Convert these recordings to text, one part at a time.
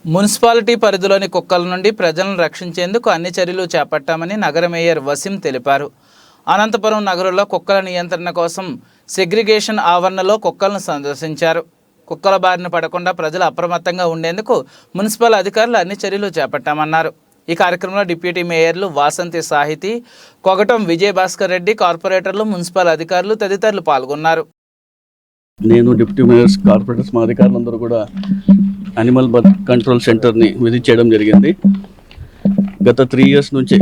Municipality పరిధిలోని కుక్కల నుండి ప్రజలను రక్షించేందుకు అన్ని చర్యలు చేపట్టామని నగర మేయర్ వసీం తెలిపారు. అనంతపురం నగరంలో కుక్కల నియంత్రణ కోసం సెగ్రిగేషన్ ఆవరణలో కుక్కలను సందర్శించారు. కుక్కల బారిన పడకుండా ప్రజలు అప్రమత్తంగా ఉండేందుకు మున్సిపల్ అధికారులు అన్ని చర్యలు చేపట్టామన్నారు. ఈ కార్యక్రమంలో డిప్యూటీ మేయర్లు వాసంతి సాహితీ, కొగటం విజయభాస్కర్ రెడ్డి, కార్పొరేటర్లు, మున్సిపల్ అధికారులు తదితరులు పాల్గొన్నారు. నేను డిప్యూటీ మేయర్స్, కార్పొరేటర్స్, మా అధికారులందరూ కూడా యానిమల్ బర్త్ కంట్రోల్ సెంటర్ని విజిట్ చేయడం జరిగింది. గత 3 years నుంచి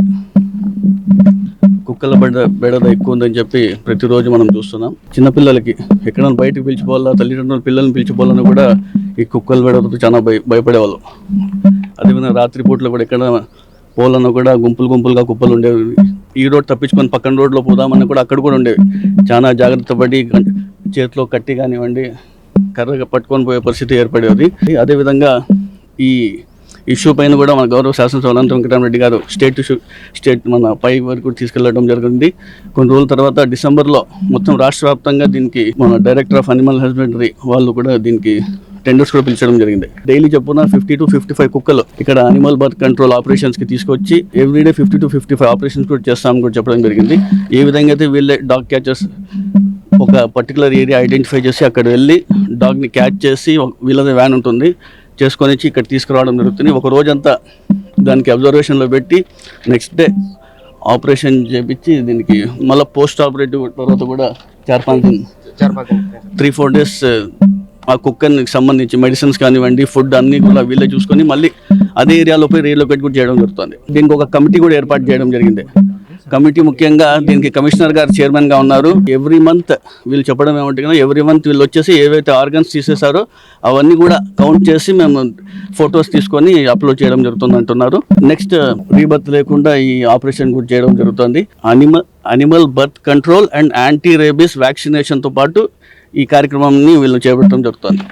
కుక్కల బెడద ఎక్కువ ఉందని చెప్పి ప్రతిరోజు మనం చూస్తున్నాం. చిన్నపిల్లలకి ఎక్కడైనా బయటకు పిలిచిపోవాలా, తల్లిదండ్రులు పిల్లల్ని పిలిచిపోవాలని కూడా ఈ కుక్కల బెడదతో చాలా భయపడేవాళ్ళు. అదేవిధంగా రాత్రిపూట్లో కూడా ఎక్కడ పోవాలన్నా కూడా గుంపులుగా కుప్పలు ఉండేవి. ఈ రోడ్ తప్పించుకొని పక్కన రోడ్లో పోదామన్నా కూడా అక్కడ కూడా ఉండేవి. చాలా జాగ్రత్త పడి చేతిలో కట్టి కానివ్వండి, కర్రగా పట్టుకొని పోయే పరిస్థితి ఏర్పడేది. అదేవిధంగా ఈ ఇష్యూ పైన కూడా మన గౌరవ శాసనసభ అనంత వెంకటరామరెడ్డి గారు స్టేట్ మన పై వరకు తీసుకెళ్లడం జరిగింది. కొన్ని రోజుల తర్వాత డిసెంబర్లో మొత్తం రాష్ట్ర వ్యాప్తంగా దీనికి మన డైరెక్టర్ ఆఫ్ అనిమల్ హస్బెండరీ వాళ్ళు కూడా దీనికి టెండర్స్ కూడా పిలిచడం జరిగింది. డైలీ చెప్పున 50 to 55 కుక్కలు ఇక్కడ అనిమల్ బర్త్ కంట్రోల్ ఆపరేషన్స్కి తీసుకొచ్చి ఎవ్రీడే 50 to 55 ఆపరేషన్స్ కూడా చేస్తామని కూడా చెప్పడం జరిగింది. ఏ విధంగా అయితే వీళ్ళే డాగ్ క్యాచర్స్ ఒక పర్టికులర్ ఏరియా ఐడెంటిఫై చేసి అక్కడ వెళ్ళి డాగ్ని క్యాచ్ చేసి వీళ్ళదే వ్యాన్ ఉంటుంది చేసుకొని వచ్చి ఇక్కడ తీసుకురావడం జరుగుతుంది. ఒక రోజంతా దానికి అబ్జర్వేషన్లో పెట్టి నెక్స్ట్ డే ఆపరేషన్ చేపించి దీనికి మళ్ళీ పోస్ట్ ఆపరేటివ్ తర్వాత కూడా 3-4 days ఆ కుక్కర్కి సంబంధించి మెడిసిన్స్ కానివ్వండి, ఫుడ్ అన్నీ కూడా వీళ్ళే చూసుకొని మళ్ళీ అదే ఏరియాలో పోయి రీలొకేట్ కూడా చేయడం జరుగుతుంది. దీనికి ఒక కమిటీ కూడా ఏర్పాటు చేయడం జరిగింది. కమిటీ ముఖ్యంగా దీనికి కమిషనర్ గారు చైర్మన్గా ఉన్నారు. ఎవ్రీ మంత్ వీళ్ళు చెప్పడం ఏమంటే కదా, ఎవ్రీ మంత్ వీళ్ళు వచ్చేసి ఏవైతే ఆర్గన్స్ తీసేసారో అవన్నీ కూడా కౌంట్ చేసి మేము ఫొటోస్ తీసుకొని అప్లోడ్ చేయడం జరుగుతుంది అంటున్నారు. నెక్స్ట్ రీబర్త్ లేకుండా ఈ ఆపరేషన్ కూడా చేయడం జరుగుతుంది. Animal birth control and anti rabies వ్యాక్సినేషన్తో పాటు ఈ కార్యక్రమాన్ని వీళ్ళు చేపట్టడం జరుగుతుంది.